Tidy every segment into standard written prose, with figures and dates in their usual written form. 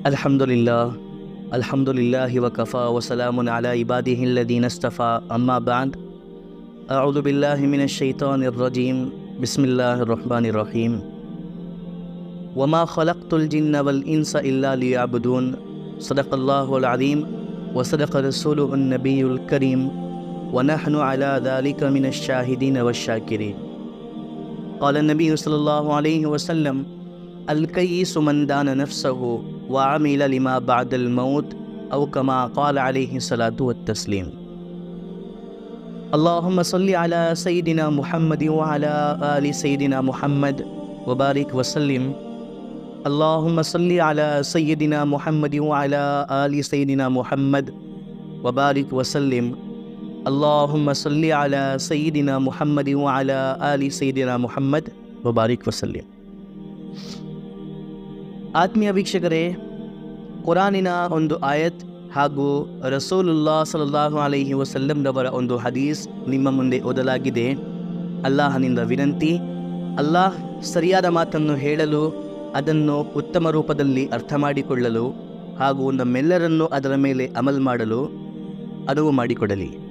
ಅಲ್ಹಮ್ದುಲಿಲ್ಲಾಹಿ ವಕಫಾ ವಸಲಾಮುನ್ ಅಲಾ ಇಬಾದಿಹಿ ಅಲ್ಲದೀನ ಇಸ್ತಫಾ ಅಮ್ಮಾ ಬಾದ್. ಅಊದು ಬಿಲ್ಲಾಹಿ ಮಿನಶ್ ಶೈತಾನಿರ್ ರಜೀಮ್. ಬಿಸ್ಮಿಲ್ಲಾಹಿರ್ ರಹ್ಮಾನಿರ್ ರಹೀಮ್. ವಮಾ ಖಲಕ್ತುಲ್ ಜಿನ್ನ ವಲ್ ಇನ್ಸ ಇಲ್ಲಾ ಲಿಯಅ್ಬುದೂನ್. ಸದಕಲ್ಲಾಹುಲ್ ಅಲೀಮ್ ವಸದಕ ರಸೂಲುಹುನ್ ನಬಿಯುಲ್ ಕರೀಮ್ ವನಹ್ನು ಅಲಾ ದಾಲಿಕ ಮಿನಶ್ ಶಾಹಿದೀನ ವಶ್ಶಾಕಿರೀನ್. क़ाल नबी सल्लल्लाहु अलैहि वसल्लम अल-कय्यिसु मन दान नफ्सहु व अमिल लिमा बअदल मौत औ कमा क़ाल अलैहि सलातु व तस्लीम. अल्लाहुम्मा सल्लि अला सय्यिदिना मुहम्मद व अला आलि सय्यिदिना मुहम्मद व बारिक व सल्लिम. अल्लाहुम्मा सल्लि अला सय्यिदिना मुहम्मद व अला आलि सय्यिदिना मुहम्मद व बारिक व सल्लिम. ಅಲ್ಲಾಹುಮ್ಮ ಸಲ್ಲಿ ಅಲಾ ಸಯ್ಯಿದಿನ ಮುಹಮ್ಮದಿ ವ ಅಲಾ ಆಲಿ ಸಯ್ಯಿದಿನ ಮುಹಮ್ಮದ್ ವ ಬಾರಿಕ್ ವಸಲ್ಲಿಮ್. ಆತ್ಮೀಯ ವೀಕ್ಷಕರೇ, ಕುರಾನಿನ ಒಂದು ಆಯತ್ ಹಾಗೂ ರಸೂಲುಲ್ಲಾಹ ಸಲ್ಲಲ್ಲಾಹು ಅಲೈಹಿ ವಸಲ್ಲಂರವರ ಒಂದು ಹದೀಸ್ ನಿಮ್ಮ ಮುಂದೆ ಓದಲಾಗಿದೆ. ಅಲ್ಲಾಹನಿಂದ ವಿನಂತಿ, ಅಲ್ಲಾಹ್ ಸರಿಯಾದ ಮಾತನ್ನು ಹೇಳಲು, ಅದನ್ನು ಉತ್ತಮ ರೂಪದಲ್ಲಿ ಅರ್ಥ ಮಾಡಿಕೊಳ್ಳಲು ಹಾಗೂ ನಮ್ಮೆಲ್ಲರನ್ನು ಅದರ ಮೇಲೆ ಅಮಲ್ ಮಾಡಲು ಅನುವು ಮಾಡಿಕೊಡಲಿ.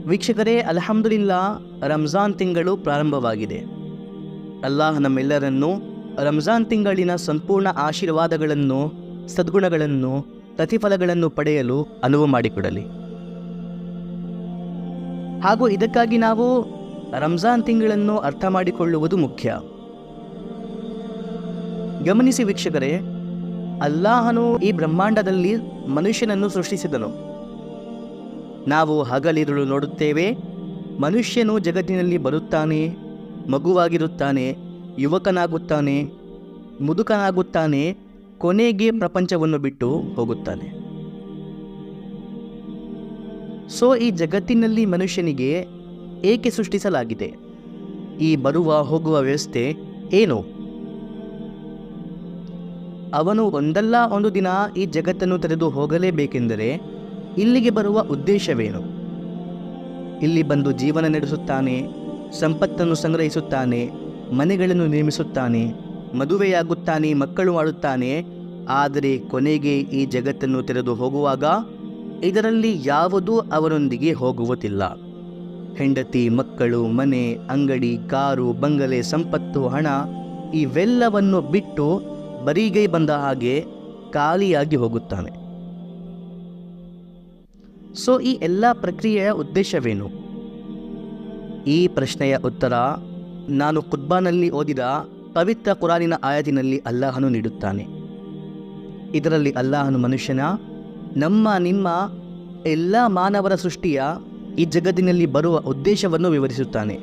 ವೀಕ್ಷಕರೇ, ಅಲ್ಹಮ್ದುಲಿಲ್ಲಾ, ರಂಜಾನ್ ತಿಂಗಳು ಪ್ರಾರಂಭವಾಗಿದೆ. ಅಲ್ಲಾಹ್ ನಮ್ಮೆಲ್ಲರನ್ನು ರಂಜಾನ್ ತಿಂಗಳಿನ ಸಂಪೂರ್ಣ ಆಶೀರ್ವಾದಗಳನ್ನು, ಸದ್ಗುಣಗಳನ್ನು, ಪ್ರತಿಫಲಗಳನ್ನು ಪಡೆಯಲು ಅನುವು ಮಾಡಿಕೊಡಲಿ. ಹಾಗೂ ಇದಕ್ಕಾಗಿ ನಾವು ರಂಜಾನ್ ತಿಂಗಳನ್ನು ಅರ್ಥ ಮಾಡಿಕೊಳ್ಳುವುದು ಮುಖ್ಯ. ಗಮನಿಸಿ ವೀಕ್ಷಕರೇ, ಅಲ್ಲಾಹನು ಈ ಬ್ರಹ್ಮಾಂಡದಲ್ಲಿ ಮನುಷ್ಯನನ್ನು ಸೃಷ್ಟಿಸಿದನು. ನಾವು ಹಗಲಿರುಳು ನೋಡುತ್ತೇವೆ. ಮನುಷ್ಯನು ಜಗತ್ತಿನಲ್ಲಿ ಬರುತ್ತಾನೆ, ಮಗುವಾಗಿರುತ್ತಾನೆ, ಯುವಕನಾಗುತ್ತಾನೆ, ಮುದುಕನಾಗುತ್ತಾನೆ, ಕೊನೆಗೆ ಪ್ರಪಂಚವನ್ನು ಬಿಟ್ಟು ಹೋಗುತ್ತಾನೆ. ಈ ಜಗತ್ತಿನಲ್ಲಿ ಮನುಷ್ಯನಿಗೆ ಏಕೆ ಸೃಷ್ಟಿಸಲಾಗಿದೆ? ಈ ಬರುವ ಹೋಗುವ ವ್ಯವಸ್ಥೆ ಏನು? ಅವನು ಒಂದಲ್ಲ ಒಂದು ದಿನ ಈ ಜಗತ್ತನ್ನು ತೊರೆದು ಹೋಗಲೇಬೇಕೆಂದರೆ ಇಲ್ಲಿಗೆ ಬರುವ ಉದ್ದೇಶವೇನು? ಇಲ್ಲಿ ಬಂದು ಜೀವನ ನಡೆಸುತ್ತಾನೆ, ಸಂಪತ್ತನ್ನು ಸಂಗ್ರಹಿಸುತ್ತಾನೆ, ಮನೆಗಳನ್ನು ನಿರ್ಮಿಸುತ್ತಾನೆ, ಮದುವೆಯಾಗುತ್ತಾನೆ, ಮಕ್ಕಳು ಮಾಡುತ್ತಾನೆ. ಆದರೆ ಕೊನೆಗೆ ಈ ಜಗತ್ತನ್ನು ತೊರೆದು ಹೋಗುವಾಗ ಇದರಲ್ಲಿ ಯಾವುದೂ ಅವರೊಂದಿಗೆ ಹೋಗುವುದಿಲ್ಲ. ಹೆಂಡತಿ, ಮಕ್ಕಳು, ಮನೆ, ಅಂಗಡಿ, ಕಾರು, ಬಂಗಲೆ, ಸಂಪತ್ತು, ಹಣ ಇವೆಲ್ಲವನ್ನು ಬಿಟ್ಟು ಬರಿಗೈ ಬಂದ ಹಾಗೆ ಖಾಲಿಯಾಗಿ ಹೋಗುತ್ತಾನೆ. ಈ ಎಲ್ಲ ಪ್ರಕ್ರಿಯೆಯ ಉದ್ದೇಶವೇನು? ಈ ಪ್ರಶ್ನೆಯ ಉತ್ತರ ನಾನು ಖುತ್ಬಾನಲ್ಲಿ ಓದಿದ ಪವಿತ್ರ ಕುರಾನಿನ ಆಯತಿನಲ್ಲಿ ಅಲ್ಲಾಹನು ನೀಡುತ್ತಾನೆ. ಇದರಲ್ಲಿ ಅಲ್ಲಾಹನು ಮನುಷ್ಯನ, ನಿಮ್ಮ ಎಲ್ಲ ಮಾನವರ ಸೃಷ್ಟಿಯ ಈ ಜಗತ್ತಿನಲ್ಲಿ ಬರುವ ಉದ್ದೇಶವನ್ನು ವಿವರಿಸುತ್ತಾನೆ.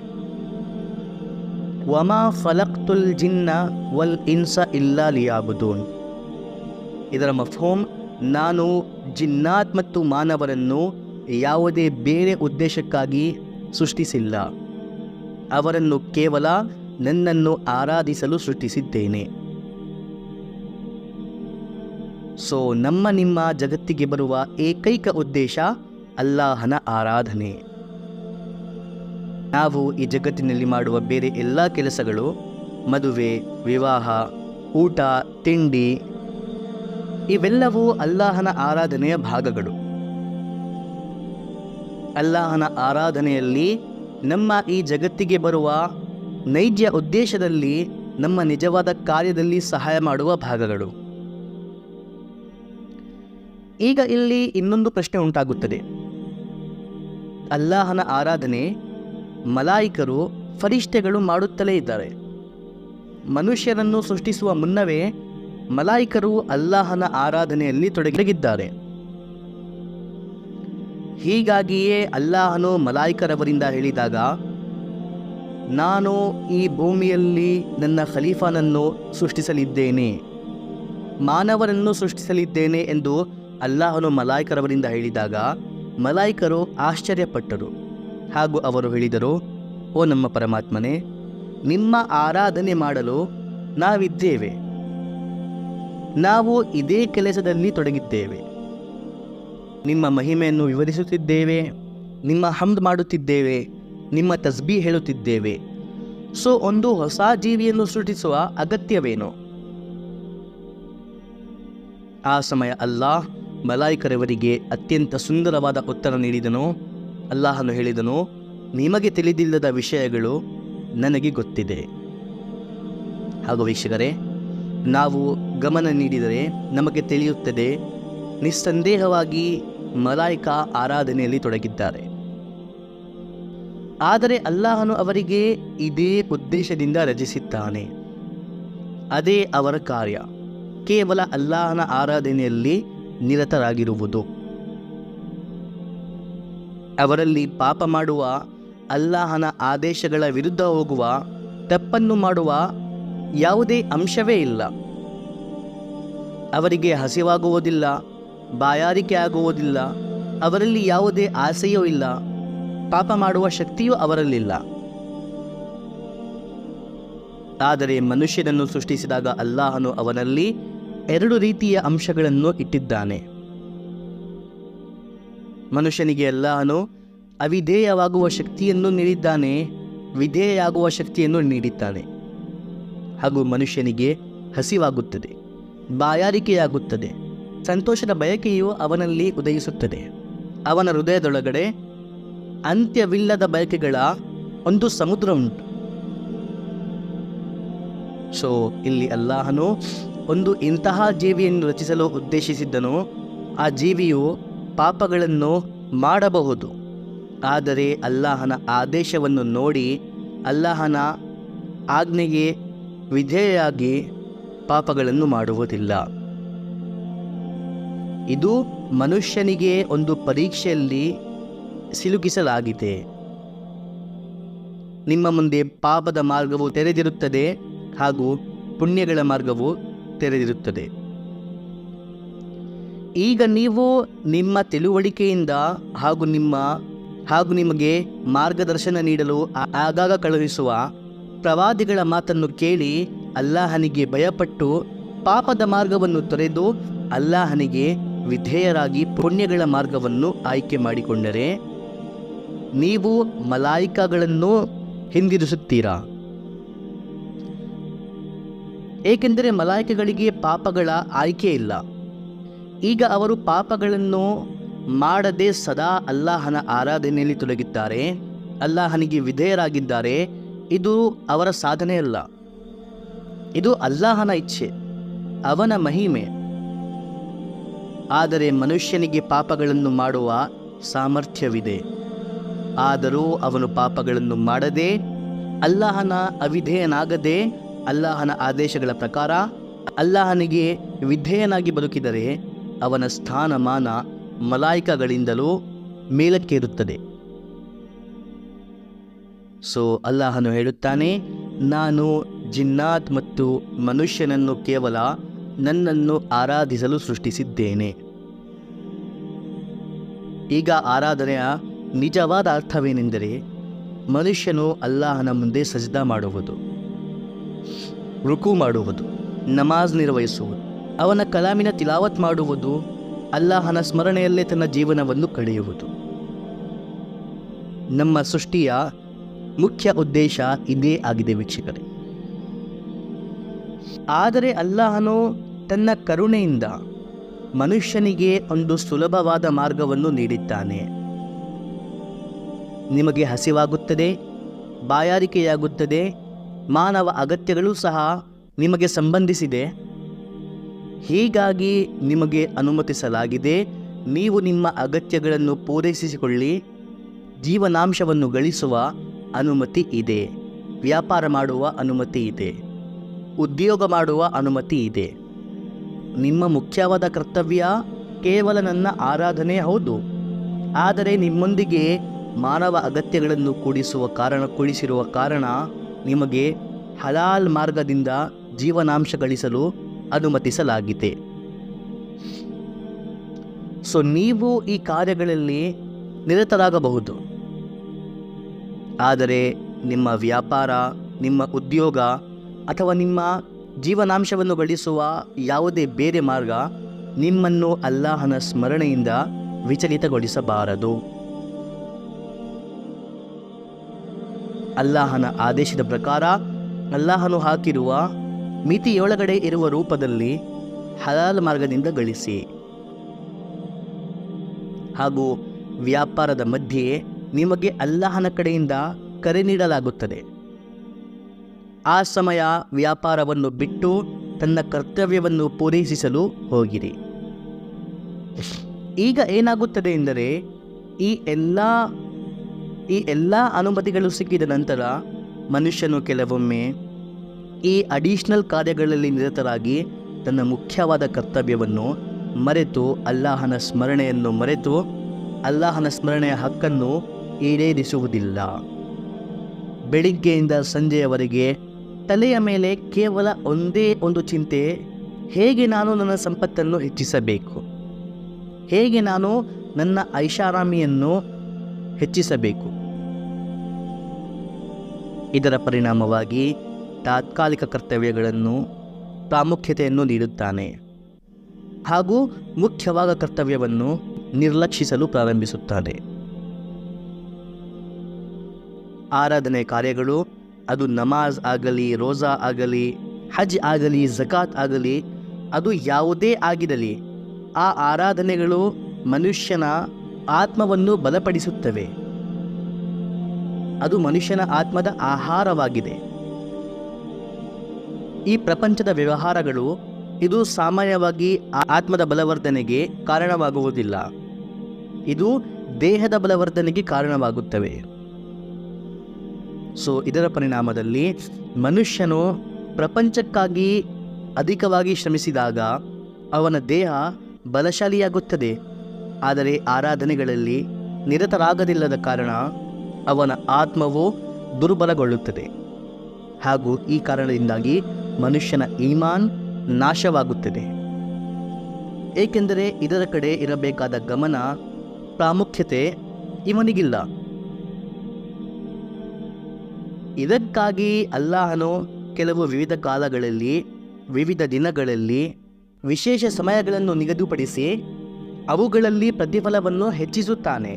ವಮಾ ಫಲಕ್ತುಲ್ ಜಿನ್ನ ವಲ್ ಇನ್ಸ ಇಲ್ಲಾ ಲಿಯಅ್ಬುದೂನ್. ಇದರ ಮಫ್ಹೂಮ್, ನಾನು ಜಿನ್ನಾತ್ ಮತ್ತು ಮಾನವರನ್ನು ಯಾವುದೇ ಬೇರೆ ಉದ್ದೇಶಕ್ಕಾಗಿ ಸೃಷ್ಟಿಸಿಲ್ಲ. ಅವರನ್ನು ಕೇವಲ ನನ್ನನ್ನು ಆರಾಧಿಸಲು ಸೃಷ್ಟಿಸಿದ್ದೇನೆ. ನಿಮ್ಮ ಜಗತ್ತಿಗೆ ಬರುವ ಏಕೈಕ ಉದ್ದೇಶ ಅಲ್ಲಾಹನ ಆರಾಧನೆ. ನಾವು ಈ ಜಗತ್ತಿನಲ್ಲಿ ಮಾಡುವ ಬೇರೆ ಎಲ್ಲ ಕೆಲಸಗಳು, ಮದುವೆ, ವಿವಾಹ, ಊಟ, ತಿಂಡಿ, ಇವೆಲ್ಲವೂ ಅಲ್ಲಾಹನ ಆರಾಧನೆಯ ಭಾಗಗಳು. ಅಲ್ಲಾಹನ ಆರಾಧನೆಯಲ್ಲಿ, ನಮ್ಮ ಈ ಜಗತ್ತಿಗೆ ಬರುವ ನೈಜ ಉದ್ದೇಶದಲ್ಲಿ, ನಮ್ಮ ನಿಜವಾದ ಕಾರ್ಯದಲ್ಲಿ ಸಹಾಯ ಮಾಡುವ ಭಾಗಗಳು. ಈಗ ಇಲ್ಲಿ ಇನ್ನೊಂದು ಪ್ರಶ್ನೆ ಉಂಟಾಗುತ್ತದೆ. ಅಲ್ಲಾಹನ ಆರಾಧನೆ ಮಲಾಯಿಕರು, ಫರಿಷ್ಠೆಗಳು ಮಾಡುತ್ತಲೇ ಇದ್ದಾರೆ. ಮನುಷ್ಯರನ್ನು ಸೃಷ್ಟಿಸುವ ಮುನ್ನವೇ ಮಲಾಯಿಕರು ಅಲ್ಲಾಹನ ಆರಾಧನೆಯಲ್ಲಿ ತೊಡಗಿದ್ದಾರೆ. ಹೀಗಾಗಿಯೇ ಅಲ್ಲಾಹನು ಮಲಾಯಿಕರವರಿಂದ ಹೇಳಿದಾಗ, ನಾನು ಈ ಭೂಮಿಯಲ್ಲಿ ನನ್ನ ಖಲೀಫಾನನ್ನು ಸೃಷ್ಟಿಸಲಿದ್ದೇನೆ, ಮಾನವರನ್ನು ಸೃಷ್ಟಿಸಲಿದ್ದೇನೆ ಎಂದು ಅಲ್ಲಾಹನು ಮಲಾಯಿಕರವರಿಂದ ಹೇಳಿದಾಗ ಮಲಾಯಿಕರು ಆಶ್ಚರ್ಯಪಟ್ಟರು. ಹಾಗೂ ಅವರು ಹೇಳಿದರು, ಓ ನಮ್ಮ ಪರಮಾತ್ಮನೇ, ನಿಮ್ಮ ಆರಾಧನೆ ಮಾಡಲು ನಾವಿದ್ದೇವೆ. ನಾವು ಇದೇ ಕೆಲಸದಲ್ಲಿ ತೊಡಗಿದ್ದೇವೆ. ನಿಮ್ಮ ಮಹಿಮೆಯನ್ನು ವಿವರಿಸುತ್ತಿದ್ದೇವೆ, ನಿಮ್ಮ ಹಮ್ದ್ ಮಾಡುತ್ತಿದ್ದೇವೆ, ನಿಮ್ಮ ತಸ್ಬೀಹ್ ಹೇಳುತ್ತಿದ್ದೇವೆ. ಒಂದು ಹೊಸ ಜೀವಿಯನ್ನು ಸೃಷ್ಟಿಸುವ ಅಗತ್ಯವೇನು? ಆ ಸಮಯ ಅಲ್ಲಾಹ್ ಮಲಾಯಿಕರವರಿಗೆ ಅತ್ಯಂತ ಸುಂದರವಾದ ಉತ್ತರ ನೀಡಿದನು. ಅಲ್ಲಾಹನು ಹೇಳಿದನು, ನಿಮಗೆ ತಿಳಿದಿಲ್ಲದ ವಿಷಯಗಳು ನನಗೆ ಗೊತ್ತಿದೆ. ಹಾಗೂ ವೀಕ್ಷಕರೇ, ನಾವು ಗಮನ ನೀಡಿದರೆ ನಮಗೆ ತಿಳಿಯುತ್ತದೆ, ನಿಸ್ಸಂದೇಹವಾಗಿ ಮಲಾಯಿಕ ಆರಾಧನೆಯಲ್ಲಿ ತೊಡಗಿದ್ದಾರೆ. ಆದರೆ ಅಲ್ಲಾಹನು ಅವರಿಗೆ ಇದೇ ಉದ್ದೇಶದಿಂದ ರಚಿಸಿದ್ದಾನೆ. ಅದೇ ಅವರ ಕಾರ್ಯ, ಕೇವಲ ಅಲ್ಲಾಹನ ಆರಾಧನೆಯಲ್ಲಿ ನಿರತರಾಗಿರುವುದು. ಅವರಲ್ಲಿ ಪಾಪ ಮಾಡುವ, ಅಲ್ಲಾಹನ ಆದೇಶಗಳ ವಿರುದ್ಧ ಹೋಗುವ, ತಪ್ಪನ್ನು ಮಾಡುವ ಯಾವುದೇ ಅಂಶವೇ ಇಲ್ಲ. ಅವರಿಗೆ ಹಸಿವಾಗುವುದಿಲ್ಲ, ಬಾಯಾರಿಕೆ ಆಗುವುದಿಲ್ಲ, ಅವರಲ್ಲಿ ಯಾವುದೇ ಆಸೆಯೂ ಇಲ್ಲ, ಪಾಪ ಮಾಡುವ ಶಕ್ತಿಯೂ ಅವರಲ್ಲಿಲ್ಲ. ಆದರೆ ಮನುಷ್ಯನನ್ನು ಸೃಷ್ಟಿಸಿದಾಗ ಅಲ್ಲಾಹನು ಅವನಲ್ಲಿ 2 ರೀತಿಯ ಅಂಶಗಳನ್ನು ಇಟ್ಟಿದ್ದಾನೆ. ಮನುಷ್ಯನಿಗೆ ಅಲ್ಲಾಹನು ಅವಿಧೇಯವಾಗುವ ಶಕ್ತಿಯನ್ನು ನೀಡಿದ್ದಾನೆ, ವಿಧೇಯವಾಗುವ ಶಕ್ತಿಯನ್ನು ನೀಡಿದ್ದಾನೆ. ಹಾಗೂ ಮನುಷ್ಯನಿಗೆ ಹಸಿವಾಗುತ್ತದೆ, ಬಾಯಾರಿಕೆಯಾಗುತ್ತದೆ, ಸಂತೋಷದ ಬಯಕೆಯು ಅವನಲ್ಲಿ ಉದಯಿಸುತ್ತದೆ. ಅವನ ಹೃದಯದೊಳಗಡೆ ಅಂತ್ಯವಿಲ್ಲದ ಬಯಕೆಗಳ ಒಂದು ಸಮುದ್ರ ಉಂಟು. ಸೊ ಇಲ್ಲಿ ಅಲ್ಲಾಹನು ಒಂದು ಇಂತಹ ಜೀವಿಯನ್ನು ರಚಿಸಲು ಉದ್ದೇಶಿಸಿದ್ದನು. ಆ ಜೀವಿಯು ಪಾಪಗಳನ್ನು ಮಾಡಬಹುದು, ಆದರೆ ಅಲ್ಲಾಹನ ಆದೇಶವನ್ನು ನೋಡಿ, ಅಲ್ಲಾಹನ ಆಜ್ಞೆಗೆ ವಿಧೇಯರಾಗಿ ಪಾಪಗಳನ್ನು ಮಾಡುವುದಿಲ್ಲ. ಇದು ಮನುಷ್ಯನಿಗೆ ಒಂದು ಪರೀಕ್ಷೆಯಲ್ಲಿ ಸಿಲುಕಿಸಲಾಗಿದೆ. ನಿಮ್ಮ ಮುಂದೆ ಪಾಪದ ಮಾರ್ಗವು ತೆರೆದಿರುತ್ತದೆ ಹಾಗೂ ಪುಣ್ಯಗಳ ಮಾರ್ಗವು ತೆರೆದಿರುತ್ತದೆ. ಈಗ ನೀವು ನಿಮ್ಮ ತಿಳುವಳಿಕೆಯಿಂದ ಹಾಗೂ ನಿಮಗೆ ಮಾರ್ಗದರ್ಶನ ನೀಡಲು ಆಗಾಗ ಕಳುಹಿಸುವ ಪ್ರವಾದಿಗಳ ಮಾತನ್ನು ಕೇಳಿ ಅಲ್ಲಾಹನಿಗೆ ಭಯಪಟ್ಟು ಪಾಪದ ಮಾರ್ಗವನ್ನು ತೊರೆದು ಅಲ್ಲಾಹನಿಗೆ ವಿಧೇಯರಾಗಿ ಪುಣ್ಯಗಳ ಮಾರ್ಗವನ್ನು ಆಯ್ಕೆ ಮಾಡಿಕೊಂಡರೆ ನೀವು ಮಲಾಯಿಕಗಳನ್ನು ಹಿಂದಿರುಸುತ್ತೀರಾ? ಏಕೆಂದರೆ ಮಲಾಯಿಕಗಳಿಗೆ ಪಾಪಗಳ ಆಯ್ಕೆ ಇಲ್ಲ. ಈಗ ಅವರು ಪಾಪಗಳನ್ನು ಮಾಡದೆ ಸದಾ ಅಲ್ಲಾಹನ ಆರಾಧನೆಯಲ್ಲಿ ತೊಡಗಿದ್ದಾರೆ, ಅಲ್ಲಾಹನಿಗೆ ವಿಧೇಯರಾಗಿದ್ದಾರೆ. ಇದು ಅವರ ಸಾಧನೆಯಲ್ಲ, ಇದು ಅಲ್ಲಾಹನ ಇಚ್ಛೆ, ಅವನ ಮಹಿಮೆ. ಆದರೆ ಮನುಷ್ಯನಿಗೆ ಪಾಪಗಳನ್ನು ಮಾಡುವ ಸಾಮರ್ಥ್ಯವಿದೆ. ಆದರೂ ಅವನು ಪಾಪಗಳನ್ನು ಮಾಡದೆ, ಅಲ್ಲಾಹನ ಅವಿಧೇಯನಾಗದೆ, ಅಲ್ಲಾಹನ ಆದೇಶಗಳ ಪ್ರಕಾರ ಅಲ್ಲಾಹನಿಗೆ ವಿಧೇಯನಾಗಿ ಬದುಕಿದರೆ ಅವನ ಸ್ಥಾನಮಾನ ಮಲಾಯಿಕಗಳಿಂದಲೂ ಮೇಲಕ್ಕೇರುತ್ತದೆ. ಸೊ ಅಲ್ಲಾಹನು ಹೇಳುತ್ತಾನೆ, ನಾನು ಜಿನ್ನಾತ್ ಮತ್ತು ಮನುಷ್ಯನನ್ನು ಕೇವಲ ನನ್ನನ್ನು ಆರಾಧಿಸಲು ಸೃಷ್ಟಿಸಿದ್ದೇನೆ. ಈಗ ಆರಾಧನೆಯ ನಿಜವಾದ ಅರ್ಥವೇನೆಂದರೆ ಮನುಷ್ಯನು ಅಲ್ಲಾಹನ ಮುಂದೆ ಸಜ್ದಾ ಮಾಡುವುದು, ರುಕು ಮಾಡುವುದು, ನಮಾಜ್ ನಿರ್ವಹಿಸುವುದು, ಅವನ ಕಲಾಮಿನ ತಿಲಾವತ್ ಮಾಡುವುದು, ಅಲ್ಲಾಹನ ಸ್ಮರಣೆಯಲ್ಲೇ ತನ್ನ ಜೀವನವನ್ನು ಕಳೆಯುವುದು. ನಮ್ಮ ಸೃಷ್ಟಿಯ ಮುಖ್ಯ ಉದ್ದೇಶ ಇದೇ ಆಗಿದೆ ವೀಕ್ಷಕರೇ. ಆದರೆ ಅಲ್ಲಾಹನು ತನ್ನ ಕರುಣೆಯಿಂದ ಮನುಷ್ಯನಿಗೆ ಒಂದು ಸುಲಭವಾದ ಮಾರ್ಗವನ್ನು ನೀಡಿದ್ದಾನೆ. ನಿಮಗೆ ಹಸಿವಾಗುತ್ತದೆ, ಬಾಯಾರಿಕೆಯಾಗುತ್ತದೆ, ಮಾನವ ಅಗತ್ಯಗಳು ಸಹ ನಿಮಗೆ ಸಂಬಂಧಿಸಿದೆ. ಹೀಗಾಗಿ ನಿಮಗೆ ಅನುಮತಿಸಲಾಗಿದೆ, ನೀವು ನಿಮ್ಮ ಅಗತ್ಯಗಳನ್ನು ಪೂರೈಸಿಕೊಳ್ಳಿ. ಜೀವನಾಂಶವನ್ನು ಗಳಿಸುವ ಅನುಮತಿ ಇದೆ, ವ್ಯಾಪಾರ ಮಾಡುವ ಅನುಮತಿ ಇದೆ, ಉದ್ಯೋಗ ಮಾಡುವ ಅನುಮತಿ ಇದೆ. ನಿಮ್ಮ ಮುಖ್ಯವಾದ ಕರ್ತವ್ಯ ಕೇವಲ ನನ್ನ ಆರಾಧನೆ ಹೌದು, ಆದರೆ ನಿಮ್ಮೊಂದಿಗೆ ಮಾನವ ಅಗತ್ಯಗಳನ್ನು ಕೂಡಿಸಿರುವ ಕಾರಣ ನಿಮಗೆ ಹಲಾಲ್ ಮಾರ್ಗದಿಂದ ಜೀವನಾಂಶ ಗಳಿಸಲು ಅನುಮತಿಸಲಾಗಿದೆ. ಸೊ ನೀವು ಈ ಕಾರ್ಯಗಳಲ್ಲಿ ನಿರತರಾಗಬಹುದು, ಆದರೆ ನಿಮ್ಮ ವ್ಯಾಪಾರ, ನಿಮ್ಮ ಉದ್ಯೋಗ ಅಥವಾ ನಿಮ್ಮ ಜೀವನಾಂಶವನ್ನು ಗಳಿಸುವ ಯಾವುದೇ ಬೇರೆ ಮಾರ್ಗ ನಿಮ್ಮನ್ನು ಅಲ್ಲಾಹನ ಸ್ಮರಣೆಯಿಂದ ವಿಚಲಿತಗೊಳಿಸಬಾರದು. ಅಲ್ಲಾಹನ ಆದೇಶದ ಪ್ರಕಾರ ಅಲ್ಲಾಹನು ಹಾಕಿರುವ ಮಿತಿಯೊಳಗಡೆ ಇರುವ ರೂಪದಲ್ಲಿ ಹಲಾಲ್ ಮಾರ್ಗದಿಂದ ಗಳಿಸಿ. ಹಾಗೂ ವ್ಯಾಪಾರದ ಮಧ್ಯೆ ನಿಮಗೆ ಅಲ್ಲಾಹನ ಕಡೆಯಿಂದ ಕರೆ ನೀಡಲಾಗುತ್ತದೆ. ಆ ಸಮಯ ವ್ಯಾಪಾರವನ್ನು ಬಿಟ್ಟು ತನ್ನ ಕರ್ತವ್ಯವನ್ನು ಪೂರೈಸಲು ಹೋಗಿರಿ. ಈಗ ಏನಾಗುತ್ತದೆ ಎಂದರೆ ಈ ಎಲ್ಲ ಅನುಮತಿಗಳು ಸಿಕ್ಕಿದ ನಂತರ ಮನುಷ್ಯನು ಕೆಲವೊಮ್ಮೆ ಈ ಅಡಿಷನಲ್ ಕಾರ್ಯಗಳಲ್ಲಿ ನಿರತರಾಗಿ ತನ್ನ ಮುಖ್ಯವಾದ ಕರ್ತವ್ಯವನ್ನು ಮರೆತು ಅಲ್ಲಾಹನ ಸ್ಮರಣೆಯ ಹಕ್ಕನ್ನು ಈಡೇರಿಸುವುದಿಲ್ಲ. ಬೆಳಿಗ್ಗೆಯಿಂದ ಸಂಜೆಯವರೆಗೆ ತಲೆಯ ಮೇಲೆ ಕೇವಲ ಒಂದೇ ಒಂದು ಚಿಂತೆ, ಹೇಗೆ ನಾನು ನನ್ನ ಸಂಪತ್ತನ್ನು ಹೆಚ್ಚಿಸಬೇಕು, ಹೇಗೆ ನಾನು ನನ್ನ ಐಷಾರಾಮಿಯನ್ನು ಹೆಚ್ಚಿಸಬೇಕು. ಇದರ ಪರಿಣಾಮವಾಗಿ ತಾತ್ಕಾಲಿಕ ಕರ್ತವ್ಯಗಳನ್ನು ಪ್ರಾಮುಖ್ಯತೆಯನ್ನು ನೀಡುತ್ತಾನೆ ಹಾಗೂ ಮುಖ್ಯವಾದ ಕರ್ತವ್ಯವನ್ನು ನಿರ್ಲಕ್ಷಿಸಲು ಪ್ರಾರಂಭಿಸುತ್ತಾನೆ. ಆರಾಧನೆ ಕಾರ್ಯಗಳು, ಅದು ನಮಾಜ್ ಆಗಲಿ, ರೋಜಾ ಆಗಲಿ, ಹಜ್ ಆಗಲಿ, ಝಕಾತ್ ಆಗಲಿ, ಅದು ಯಾವುದೇ ಆಗಿರಲಿ, ಆ ಆರಾಧನೆಗಳು ಮನುಷ್ಯನ ಆತ್ಮವನ್ನು ಬಲಪಡಿಸುತ್ತವೆ. ಅದು ಮನುಷ್ಯನ ಆತ್ಮದ ಆಹಾರವಾಗಿದೆ. ಈ ಪ್ರಪಂಚದ ವ್ಯವಹಾರಗಳು ಇದು ಸಾಮಾನ್ಯವಾಗಿ ಆತ್ಮದ ಬಲವರ್ಧನೆಗೆ ಕಾರಣವಾಗುವುದಿಲ್ಲ, ಇದು ದೇಹದ ಬಲವರ್ಧನೆಗೆ ಕಾರಣವಾಗುತ್ತವೆ. ಇದರ ಪರಿಣಾಮದಲ್ಲಿ ಮನುಷ್ಯನು ಪ್ರಪಂಚಕ್ಕಾಗಿ ಅಧಿಕವಾಗಿ ಶ್ರಮಿಸಿದಾಗ ಅವನ ದೇಹ ಬಲಶಾಲಿಯಾಗುತ್ತದೆ. ಆದರೆ ಆರಾಧನೆಗಳಲ್ಲಿ ನಿರತರಾಗದಿಲ್ಲದ ಕಾರಣ ಅವನ ಆತ್ಮವು ದುರ್ಬಲಗೊಳ್ಳುತ್ತದೆ ಹಾಗೂ ಈ ಕಾರಣದಿಂದಾಗಿ ಮನುಷ್ಯನ ಈಮಾನ್ ನಾಶವಾಗುತ್ತದೆ. ಏಕೆಂದರೆ ಇದರ ಕಡೆ ಇರಬೇಕಾದ ಗಮನ, ಪ್ರಾಮುಖ್ಯತೆ ಇವನಿಗಿಲ್ಲ. ಇದಕ್ಕಾಗಿ ಅಲ್ಲಾಹನು ಕೆಲವು ವಿವಿಧ ಕಾಲಗಳಲ್ಲಿ, ವಿವಿಧ ದಿನಗಳಲ್ಲಿ ವಿಶೇಷ ಸಮಯಗಳನ್ನು ನಿಗದಿಪಡಿಸಿ ಅವುಗಳಲ್ಲಿ ಪ್ರತಿಫಲವನ್ನು ಹೆಚ್ಚಿಸುತ್ತಾನೆ.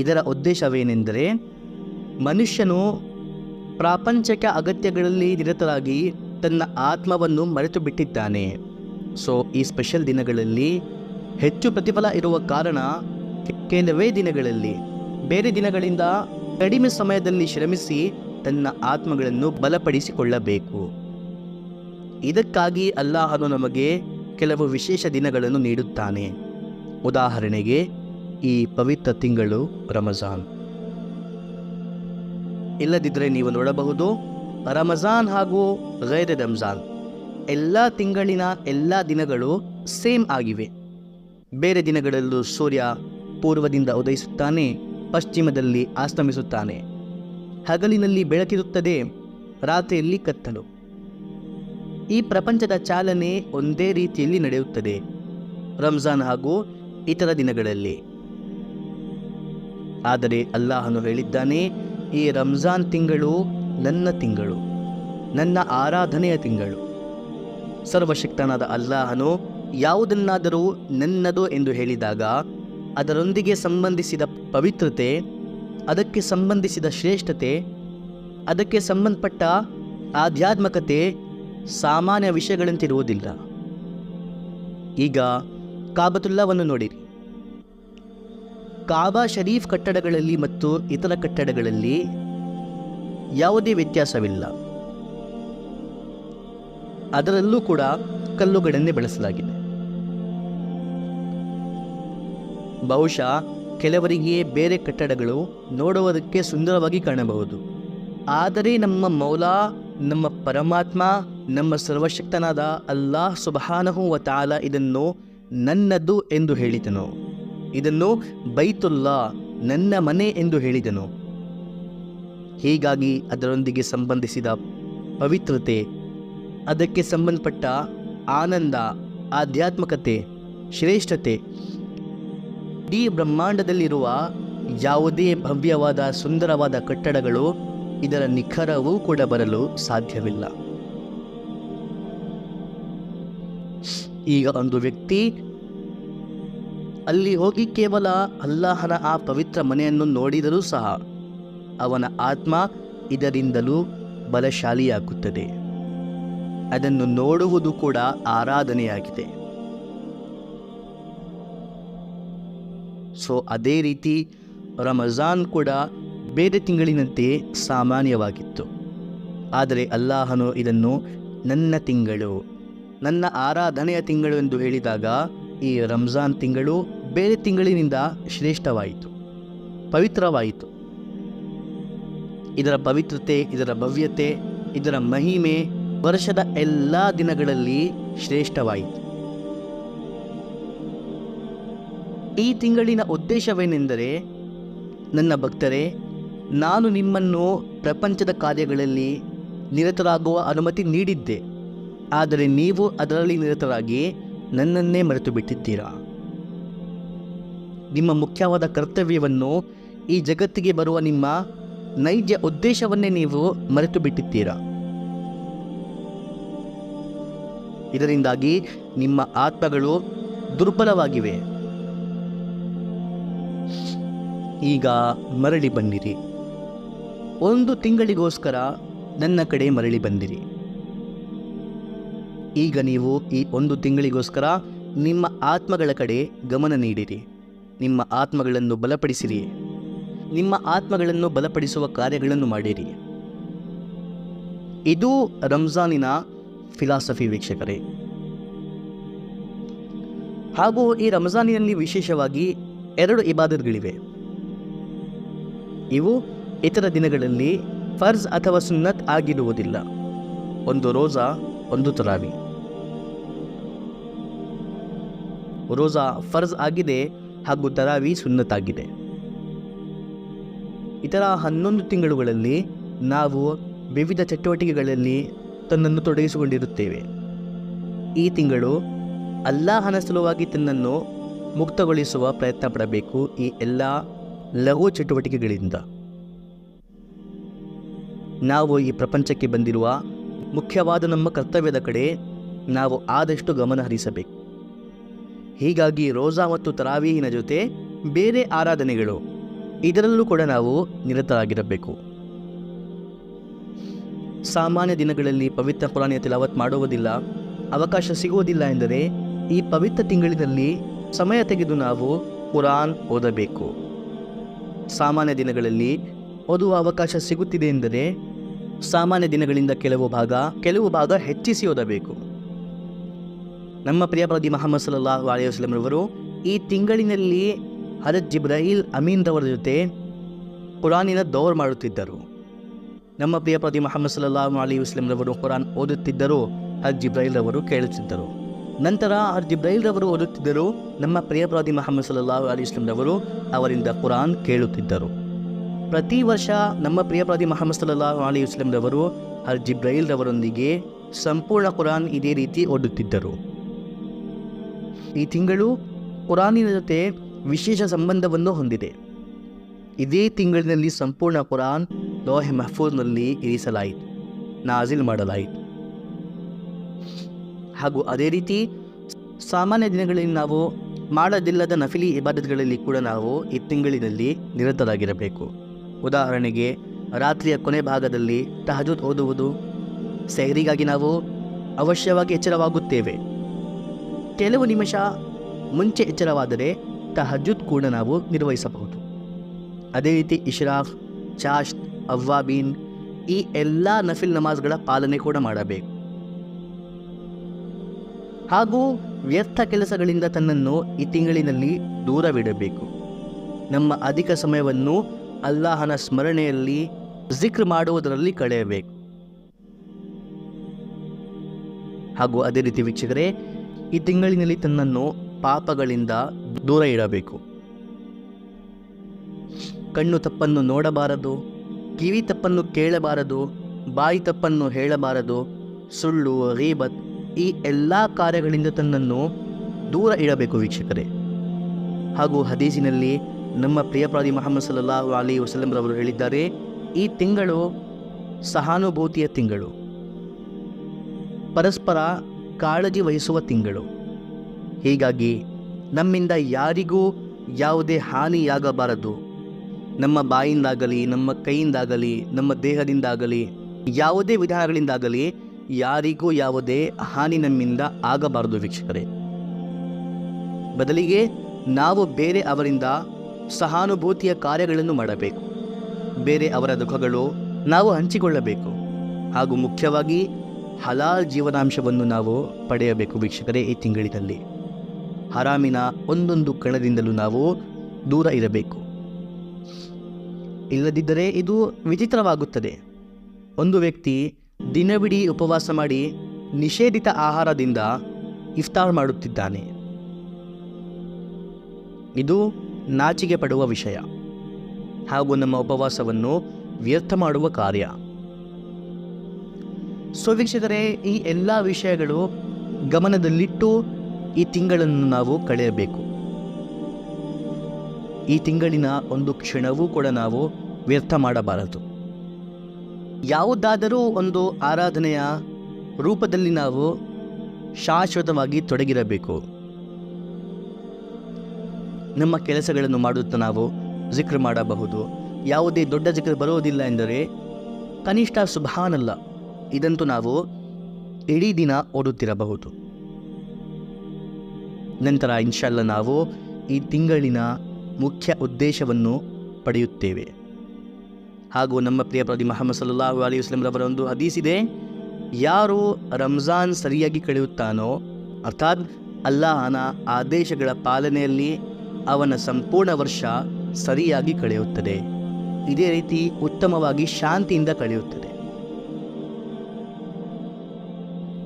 ಇದರ ಉದ್ದೇಶವೇನೆಂದರೆ ಮನುಷ್ಯನು ಪ್ರಾಪಂಚಿಕ ಅಗತ್ಯಗಳಲ್ಲಿ ನಿರತರಾಗಿ ತನ್ನ ಆತ್ಮವನ್ನು ಮರೆತು ಬಿಟ್ಟಿದ್ದಾನೆ. ಈ ಸ್ಪೆಷಲ್ ದಿನಗಳಲ್ಲಿ ಹೆಚ್ಚು ಪ್ರತಿಫಲ ಇರುವ ಕಾರಣ ಕೆಲವೇ ದಿನಗಳಲ್ಲಿ ಬೇರೆ ದಿನಗಳಿಂದ ಕಡಿಮೆ ಸಮಯದಲ್ಲಿ ಶ್ರಮಿಸಿ ತನ್ನ ಆತ್ಮಗಳನ್ನು ಬಲಪಡಿಸಿಕೊಳ್ಳಬೇಕು. ಇದಕ್ಕಾಗಿ ಅಲ್ಲಾಹನು ನಮಗೆ ಕೆಲವು ವಿಶೇಷ ದಿನಗಳನ್ನು ನೀಡುತ್ತಾನೆ. ಉದಾಹರಣೆಗೆ ಈ ಪವಿತ್ರ ತಿಂಗಳು ರಮಜಾನ್. ಇಲ್ಲದಿದ್ದರೆ ನೀವು ನೋಡಬಹುದು, ರಮಜಾನ್ ಹಾಗೂ ಗೈರ್ ರಂಜಾನ್ ಎಲ್ಲ ತಿಂಗಳಿನ ಎಲ್ಲ ದಿನಗಳು ಸೇಮ್ ಆಗಿವೆ. ಬೇರೆ ದಿನಗಳಲ್ಲೂ ಸೂರ್ಯ ಪೂರ್ವದಿಂದ ಉದಯಿಸುತ್ತಾನೆ, ಪಶ್ಚಿಮದಲ್ಲಿ ಅಸ್ತಮಿಸುತ್ತಾನೆ. ಹಗಲಿನಲ್ಲಿ ಬೆಳಕಿರುತ್ತದೆ, ರಾತ್ರಿಯಲ್ಲಿ ಕತ್ತಲು. ಈ ಪ್ರಪಂಚದ ಚಾಲನೆ ಒಂದೇ ರೀತಿಯಲ್ಲಿ ನಡೆಯುತ್ತದೆ ರಂಜಾನ್ ಹಾಗೂ ಇತರ ದಿನಗಳಲ್ಲಿ. ಆದರೆ ಅಲ್ಲಾಹನು ಹೇಳಿದ್ದಾನೆ, ಈ ರಂಜಾನ್ ತಿಂಗಳು ನನ್ನ ತಿಂಗಳು, ನನ್ನ ಆರಾಧನೆಯ ತಿಂಗಳು. ಸರ್ವಶಕ್ತನಾದ ಅಲ್ಲಾಹನು ಯಾವುದನ್ನಾದರೂ ನನ್ನದು ಎಂದು ಹೇಳಿದಾಗ ಅದರೊಂದಿಗೆ ಸಂಬಂಧಿಸಿದ ಪವಿತ್ರತೆ, ಅದಕ್ಕೆ ಸಂಬಂಧಿಸಿದ ಶ್ರೇಷ್ಠತೆ, ಅದಕ್ಕೆ ಸಂಬಂಧಪಟ್ಟ ಆಧ್ಯಾತ್ಮಿಕತೆ ಸಾಮಾನ್ಯ ವಿಷಯಗಳಂತಿರುವುದಿಲ್ಲ. ಈಗ ಕಾಬತುಲ್ಲಾವನ್ನು ನೋಡಿರಿ. ಕಾಬಾ ಶರೀಫ್ ಕಟ್ಟಡಗಳಲ್ಲಿ ಮತ್ತು ಇತರ ಕಟ್ಟಡಗಳಲ್ಲಿ ಯಾವುದೇ ವ್ಯತ್ಯಾಸವಿಲ್ಲ. ಅದರಲ್ಲೂ ಕೂಡ ಕಲ್ಲುಗಳನ್ನೇ ಬಳಸಲಾಗಿದೆ. ಬಹುಶಃ ಕೆಲವರಿಗೆ ಬೇರೆ ಕಟ್ಟಡಗಳು ನೋಡುವುದಕ್ಕೆ ಸುಂದರವಾಗಿ ಕಾಣಬಹುದು, ಆದರೆ ನಮ್ಮ ಮೌಲಾ, ನಮ್ಮ ಪರಮಾತ್ಮ, ನಮ್ಮ ಸರ್ವಶಕ್ತನಾದ ಅಲ್ಲಾಹ್ ಸುಬ್ಹಾನಹು ವ ತಆಲಾ ಇದನ್ನು ನನ್ನದು ಎಂದು ಹೇಳಿದನು. ಇದನ್ನು ಬೈತುಲ್ಲಾ, ನನ್ನ ಮನೆ ಎಂದು ಹೇಳಿದನು. ಹೀಗಾಗಿ ಅದರೊಂದಿಗೆ ಸಂಬಂಧಿಸಿದ ಪವಿತ್ರತೆ, ಅದಕ್ಕೆ ಸಂಬಂಧಪಟ್ಟ ಆನಂದ, ಆಧ್ಯಾತ್ಮಿಕತೆ, ಶ್ರೇಷ್ಠತೆ ಇಡೀ ಬ್ರಹ್ಮಾಂಡದಲ್ಲಿರುವ ಯಾವುದೇ ಭವ್ಯವಾದ ಸುಂದರವಾದ ಕಟ್ಟಡಗಳು ಇದರ ನಿಖರವೂ ಕೂಡ ಬರಲು ಸಾಧ್ಯವಿಲ್ಲ. ಈಗ ಒಂದು ವ್ಯಕ್ತಿ ಅಲ್ಲಿ ಹೋಗಿ ಕೇವಲ ಅಲ್ಲಾಹನ ಆ ಪವಿತ್ರ ಮನೆಯನ್ನು ನೋಡಿದರೂ ಸಹ ಅವನ ಆತ್ಮ ಇದರಿಂದಲೂ ಬಲಶಾಲಿಯಾಗುತ್ತದೆ. ಅದನ್ನು ನೋಡುವುದು ಕೂಡ ಆರಾಧನೆಯಾಗಿದೆ. ಸೊ ಅದೇ ರೀತಿ ರಮಜಾನ್ ಕೂಡ ಬೇರೆ ತಿಂಗಳಿನಂತೆ ಸಾಮಾನ್ಯವಾಗಿತ್ತು. ಆದರೆ ಅಲ್ಲಾಹನು ಇದನ್ನು ನನ್ನ ತಿಂಗಳು, ನನ್ನ ಆರಾಧನೆಯ ತಿಂಗಳು ಎಂದು ಹೇಳಿದಾಗ ಈ ರಂಜಾನ್ ತಿಂಗಳು ಬೇರೆ ತಿಂಗಳಿನಿಂದ ಶ್ರೇಷ್ಠವಾಯಿತು, ಪವಿತ್ರವಾಯಿತು. ಇದರ ಪವಿತ್ರತೆ, ಇದರ ಭವ್ಯತೆ, ಇದರ ಮಹಿಮೆ ವರ್ಷದ ಎಲ್ಲ ದಿನಗಳಲ್ಲಿ ಶ್ರೇಷ್ಠವಾಯಿತು. ಈ ತಿಂಗಳಿನ ಉದ್ದೇಶವೇನೆಂದರೆ, ನನ್ನ ಭಕ್ತರೇ, ನಾನು ನಿಮ್ಮನ್ನು ಪ್ರಪಂಚದ ಕಾರ್ಯಗಳಲ್ಲಿ ನಿರತರಾಗುವ ಅನುಮತಿ ನೀಡಿದ್ದೆ. ಆದರೆ ನೀವು ಅದರಲ್ಲಿ ನಿರತರಾಗಿ ನನ್ನನ್ನೇ ಮರೆತು ಬಿಟ್ಟಿದ್ದೀರಾ. ನಿಮ್ಮ ಮುಖ್ಯವಾದ ಕರ್ತವ್ಯವನ್ನು, ಈ ಜಗತ್ತಿಗೆ ಬರುವ ನಿಮ್ಮ ನೈಜ ಉದ್ದೇಶವನ್ನೇ ನೀವು ಮರೆತು ಬಿಟ್ಟಿದ್ದೀರಾ. ಇದರಿಂದಾಗಿ ನಿಮ್ಮ ಆತ್ಮಗಳು ದುರ್ಬಲವಾಗಿವೆ. ಈಗ ಮರಳಿ ಬನ್ನಿರಿ. ಒಂದು ತಿಂಗಳಿಗೋಸ್ಕರ ನನ್ನ ಕಡೆ ಮರಳಿ ಬಂದಿರಿ. ಈಗ ನೀವು ಈ ಒಂದು ತಿಂಗಳಿಗೋಸ್ಕರ ನಿಮ್ಮ ಆತ್ಮಗಳ ಕಡೆ ಗಮನ ನೀಡಿರಿ. ನಿಮ್ಮ ಆತ್ಮಗಳನ್ನು ಬಲಪಡಿಸಿರಿ. ನಿಮ್ಮ ಆತ್ಮಗಳನ್ನು ಬಲಪಡಿಸುವ ಕಾರ್ಯಗಳನ್ನು ಮಾಡಿರಿ. ಇದು ರಂಜಾನಿನ ಫಿಲಾಸಫಿ ವೀಕ್ಷಕರೇ. ಹಾಗೂ ಈ ರಂಜಾನಿನಲ್ಲಿ ವಿಶೇಷವಾಗಿ 2 ಇಬಾದತ್ಗಳಿವೆ. ಇವು ಇತರ ದಿನಗಳಲ್ಲಿ ಫರ್ಜ್ ಅಥವಾ ಸುನ್ನತ್ ಆಗಿರುವುದಿಲ್ಲ. ಒಂದು ರೋಜಾ, ಒಂದು ತರಾವಿ. ರೋಜಾ ಫರ್ಜ್ ಆಗಿದೆ ಹಾಗೂ ತರಾವಿ ಸುನ್ನತ್ ಆಗಿದೆ. ಇತರ 11 ತಿಂಗಳುಗಳಲ್ಲಿ ನಾವು ವಿವಿಧ ಚಟುವಟಿಕೆಗಳಲ್ಲಿ ತನ್ನನ್ನು ತೊಡಗಿಸಿಕೊಂಡಿರುತ್ತೇವೆ. ಈ ತಿಂಗಳು ಅಲ್ಲಾಹನ ಸಲುವಾಗಿ ತನ್ನನ್ನು ಮುಕ್ತಗೊಳಿಸುವ ಪ್ರಯತ್ನ ಪಡಬೇಕು. ಈ ಎಲ್ಲ ಲಘು ಚಟುವಟಿಕೆಗಳಿಂದ ನಾವು ಈ ಪ್ರಪಂಚಕ್ಕೆ ಬಂದಿರುವ ಮುಖ್ಯವಾದ ನಮ್ಮ ಕರ್ತವ್ಯದ ಕಡೆ ನಾವು ಆದಷ್ಟು ಗಮನ ಹರಿಸಬೇಕು. ಹೀಗಾಗಿ ರೋಜಾ ಮತ್ತು ತರಾವೀಹಿನ ಜೊತೆ ಬೇರೆ ಆರಾಧನೆಗಳು, ಇದರಲ್ಲೂ ಕೂಡ ನಾವು ನಿರತರಾಗಿರಬೇಕು. ಸಾಮಾನ್ಯ ದಿನಗಳಲ್ಲಿ ಪವಿತ್ರ ಕುರಾನಿನ ತಿಲಾವತ್ ಮಾಡುವುದಿಲ್ಲ, ಅವಕಾಶ ಸಿಗುವುದಿಲ್ಲ ಎಂದರೆ ಈ ಪವಿತ್ರ ತಿಂಗಳಿನಲ್ಲಿ ಸಮಯ ತೆಗೆದು ನಾವು ಕುರಾನ್ ಓದಬೇಕು. ಸಾಮಾನ್ಯ ದಿನಗಳಲ್ಲಿ ಓದುವ ಅವಕಾಶ ಸಿಗುತ್ತಿದೆ ಎಂದರೆ ಸಾಮಾನ್ಯ ದಿನಗಳಿಂದ ಕೆಲವು ಭಾಗ ಹೆಚ್ಚಿಸಿ ಓದಬೇಕು. ನಮ್ಮ ಪ್ರಿಯ ಪ್ರವಾದಿ ಮುಹಮ್ಮದ್ ಸಲ್ಲಲ್ಲಾಹು ಅಲೈಹಿ ವಸಲ್ಲಂ ರವರು ಈ ತಿಂಗಳಿನಲ್ಲಿ ಹಜರತ್ ಜಿಬ್ರಾಯಿಲ್ ಅಮೀನ್ ರವರ ಜೊತೆ ಕುರಾನಿನ ದೌರ್ ಮಾಡುತ್ತಿದ್ದರು. ನಮ್ಮ ಪ್ರಿಯ ಪ್ರವಾದಿ ಮುಹಮ್ಮದ್ ಸಲ್ಲಲ್ಲಾಹು ಅಲೈಹಿ ವಸಲ್ಲಂ ರವರು ಕುರಾನ್ ಓದುತ್ತಿದ್ದರು, ಹಜರತ್ ಜಿಬ್ರಾಯಿಲ್ ರವರು ಕೇಳುತ್ತಿದ್ದರು. ನಂತರ ಹಜರತ್ ಜಿಬ್ರಾಯಿಲ್ ರವರು ಓದುತ್ತಿದ್ದರು, ನಮ್ಮ ಪ್ರಿಯ ಪ್ರವಾದಿ ಮುಹಮ್ಮದ್ ಸಲ್ಲಲ್ಲಾಹು ಅಲೈಹಿ ವಸಲ್ಲಂ ರವರು ಅವರಿಂದ ಕುರಾನ್ ಕೇಳುತ್ತಿದ್ದರು. ಪ್ರತಿ ವರ್ಷ ನಮ್ಮ ಪ್ರಿಯ ಪ್ರವಾದಿ ಮುಹಮ್ಮದ್ ಸಲ್ಲಲ್ಲಾಹು ಅಲೈಹಿ ವಸಲ್ಲಂ ರವರು ಹಜರತ್ ಜಿಬ್ರಾಯಿಲ್ ರವರೊಂದಿಗೆ ಸಂಪೂರ್ಣ ಕುರಾನ್ ಇದೇ ರೀತಿ ಓದುತ್ತಿದ್ದರು. ಈ ತಿಂಗಳು ಕುರಾನಿನ ಜೊತೆ ವಿಶೇಷ ಸಂಬಂಧವನ್ನು ಹೊಂದಿದೆ. ಇದೇ ತಿಂಗಳಿನಲ್ಲಿ ಸಂಪೂರ್ಣ ಕುರಾನ್ ಲೋಹೆ ಮಹಫೂಜ್ನಲ್ಲಿ ಇರಿಸಲಾಯಿತು, ನಾಜಿಲ್ ಮಾಡಲಾಯಿತು. ಹಾಗೂ ಅದೇ ರೀತಿ ಸಾಮಾನ್ಯ ದಿನಗಳಲ್ಲಿ ನಾವು ಮಾಡದಿಲ್ಲದ ನಫಿಲಿ ಇಬಾದತ್ಗಳಲ್ಲಿ ಕೂಡ ನಾವು ಈ ತಿಂಗಳಿನಲ್ಲಿ ನಿರತರಾಗಿರಬೇಕು. ಉದಾಹರಣೆಗೆ ರಾತ್ರಿಯ ಕೊನೆ ಭಾಗದಲ್ಲಿ ತಹಜುದ್ ಓದುವುದು. ಸೆಹರಿಗಾಗಿ ನಾವು ಅವಶ್ಯವಾಗಿ ಎಚ್ಚರವಾಗುತ್ತೇವೆ. ಕೆಲವು ನಿಮಿಷ ಮುಂಚೆ ಎಚ್ಚರವಾದರೆ ತಹಜುದ್ ಕೂಡ ನಾವು ನಿರ್ವಹಿಸಬಹುದು. ಅದೇ ರೀತಿ ಇಶ್ರಾಫ್, ಚಾಷ್ತ್, ಅವ್ವಾಬೀನ್, ಈ ಎಲ್ಲ ನಫಿಲ್ ನಮಾಜ್ಗಳ ಪಾಲನೆ ಕೂಡ ಮಾಡಬೇಕು. ಹಾಗೂ ವ್ಯರ್ಥ ಕೆಲಸಗಳಿಂದ ತನ್ನನ್ನು ಈ ತಿಂಗಳಿನಲ್ಲಿ ದೂರವಿಡಬೇಕು. ನಮ್ಮ ಅಧಿಕ ಸಮಯವನ್ನು ಅಲ್ಲಾಹನ ಸ್ಮರಣೆಯಲ್ಲಿ, ಜಿಕ್ರ್ ಮಾಡುವುದರಲ್ಲಿ ಕಳೆಯಬೇಕು. ಹಾಗೂ ಅದೇ ರೀತಿ ವೀಕ್ಷಕರೇ, ಈ ತಿಂಗಳಿನಲ್ಲಿ ತನ್ನನ್ನು ಪಾಪಗಳಿಂದ ದೂರ ಇಡಬೇಕು. ಕಣ್ಣು ತಪ್ಪನ್ನು ನೋಡಬಾರದು, ಕಿವಿ ತಪ್ಪನ್ನು ಕೇಳಬಾರದು, ಬಾಯಿ ತಪ್ಪನ್ನು ಹೇಳಬಾರದು, ಸುಳ್ಳು, ಗೀಬತ್, ಈ ಎಲ್ಲ ಕಾರ್ಯಗಳಿಂದ ತನ್ನನ್ನು ದೂರ ಇಡಬೇಕು ವೀಕ್ಷಕರೇ. ಹಾಗೂ ಹದೀಸಿನಲ್ಲಿ ನಮ್ಮ ಪ್ರಿಯ ಪ್ರವಾದಿ ಮುಹಮ್ಮದ್ ಸಲ್ಲಲ್ಲಾಹು ಅಲೈಹಿ ವಸಲ್ಲಂ ರವರು ಹೇಳಿದ್ದಾರೆ, ಈ ತಿಂಗಳು ಸಹಾನುಭೂತಿಯ ತಿಂಗಳು, ಪರಸ್ಪರ ಕಾಳಜಿ ವಹಿಸುವ ತಿಂಗಳು. ಹೀಗಾಗಿ ನಮ್ಮಿಂದ ಯಾರಿಗೂ ಯಾವುದೇ ಹಾನಿಯಾಗಬಾರದು. ನಮ್ಮ ಬಾಯಿಂದಾಗಲಿ, ನಮ್ಮ ಕೈಯಿಂದಾಗಲಿ, ನಮ್ಮ ದೇಹದಿಂದಾಗಲಿ, ಯಾವುದೇ ವಿಧಾನಗಳಿಂದಾಗಲಿ ಯಾರಿಗೂ ಯಾವುದೇ ಹಾನಿ ನಮ್ಮಿಂದ ಆಗಬಾರದು ವೀಕ್ಷಕರೇ. ಬದಲಿಗೆ ನಾವು ಬೇರೆ ಅವರಿಂದ ಸಹಾನುಭೂತಿಯ ಕಾರ್ಯಗಳನ್ನು ಮಾಡಬೇಕು. ಬೇರೆ ಅವರ ದುಃಖಗಳು ನಾವು ಹಂಚಿಕೊಳ್ಳಬೇಕು. ಹಾಗೂ ಮುಖ್ಯವಾಗಿ ಹಲಾಲ್ ಜೀವನಾಂಶವನ್ನು ನಾವು ಪಡೆಯಬೇಕು ವೀಕ್ಷಕರೇ. ಈ ತಿಂಗಳಿನಲ್ಲಿ ಹರಾಮಿನ ಒಂದೊಂದು ಕಣದಿಂದಲೂ ನಾವು ದೂರ ಇರಬೇಕು. ಇಲ್ಲದಿದ್ದರೆ ಇದು ವಿಚಿತ್ರವಾಗುತ್ತದೆ. ಒಂದು ವ್ಯಕ್ತಿ ದಿನವಿಡೀ ಉಪವಾಸ ಮಾಡಿ ನಿಷೇಧಿತ ಆಹಾರದಿಂದ ಇಫ್ತಾರ್ ಮಾಡುತ್ತಿದ್ದಾನೆ. ಇದು ನಾಚಿಕೆ ಪಡುವ ವಿಷಯ ಹಾಗೂ ನಮ್ಮ ಉಪವಾಸವನ್ನು ವ್ಯರ್ಥ ಮಾಡುವ ಕಾರ್ಯ. ಸೊ ವೀಕ್ಷಕರೇ, ಈ ಎಲ್ಲ ವಿಷಯಗಳು ಗಮನದಲ್ಲಿಟ್ಟು ಈ ತಿಂಗಳನ್ನು ನಾವು ಕಳೆಯಬೇಕು. ಈ ತಿಂಗಳಿನ ಒಂದು ಕ್ಷಣವೂ ಕೂಡ ನಾವು ವ್ಯರ್ಥ ಮಾಡಬಾರದು. ಯಾವುದಾದರೂ ಒಂದು ಆರಾಧನೆಯ ರೂಪದಲ್ಲಿ ನಾವು ಶಾಶ್ವತವಾಗಿ ತೊಡಗಿರಬೇಕು. ನಮ್ಮ ಕೆಲಸಗಳನ್ನು ಮಾಡುತ್ತಾ ನಾವು ಜಿಕ್ರ್ ಮಾಡಬಹುದು. ಯಾವುದೇ ದೊಡ್ಡ ಜಿಕ್ರ್ ಬರುವುದಿಲ್ಲ ಎಂದರೆ ಕನಿಷ್ಠ ಸುಬ್ಹಾನಲ್ಲ ಇದಂತೂ ನಾವು ಇಡೀ ದಿನ ಓದುತ್ತಿರಬಹುದು. ನಂತರ ಇನ್ಶಾಲ್ಲ ನಾವು ಈ ತಿಂಗಳಿನ ಮುಖ್ಯ ಉದ್ದೇಶವನ್ನು ಪಡೆಯುತ್ತೇವೆ. ಹಾಗೂ ನಮ್ಮ ಪ್ರಿಯ ಪ್ರವಾದಿ ಮುಹಮ್ಮದ್ ಸಲ್ಲಲ್ಲಾಹು ಅಲೈಹಿ ವಸಲ್ಲಂ ರವರ ಒಂದು ಹದೀಸ್ ಇದೆ, ಯಾರು ರಂಜಾನ್ ಸರಿಯಾಗಿ ಕಳೆಯುತ್ತಾನೋ, ಅರ್ಥಾತ್ ಅಲ್ಲಾಹನ ಆದೇಶಗಳ ಪಾಲನೆಯಲ್ಲಿ ಅವನ ಸಂಪೂರ್ಣ ವರ್ಷ ಸರಿಯಾಗಿ ಕಳೆಯುತ್ತದೆ. ಇದೇ ರೀತಿ ಉತ್ತಮವಾಗಿ ಶಾಂತಿಯಿಂದ ಕಳೆಯುತ್ತದೆ.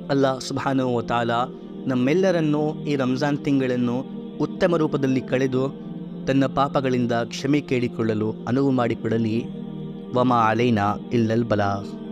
ಅಲ್ಲಾಹ್ ಸುಬ್ಹಾನಹು ವ ತಆಲಾ ನಮ್ಮೆಲ್ಲರನ್ನೂ ಈ ರಂಜಾನ್ ತಿಂಗಳನ್ನು ಉತ್ತಮ ರೂಪದಲ್ಲಿ ಕಳೆದು ತನ್ನ ಪಾಪಗಳಿಂದ ಕ್ಷಮೆ ಕೇಳಿಕೊಳ್ಳಲು ಅನುವು ಮಾಡಿಕೊಡಲಿ. ವಮಾ ಅಲೈನಾ ಇಲ್ಲಲ್ ಬಲಾಗ್.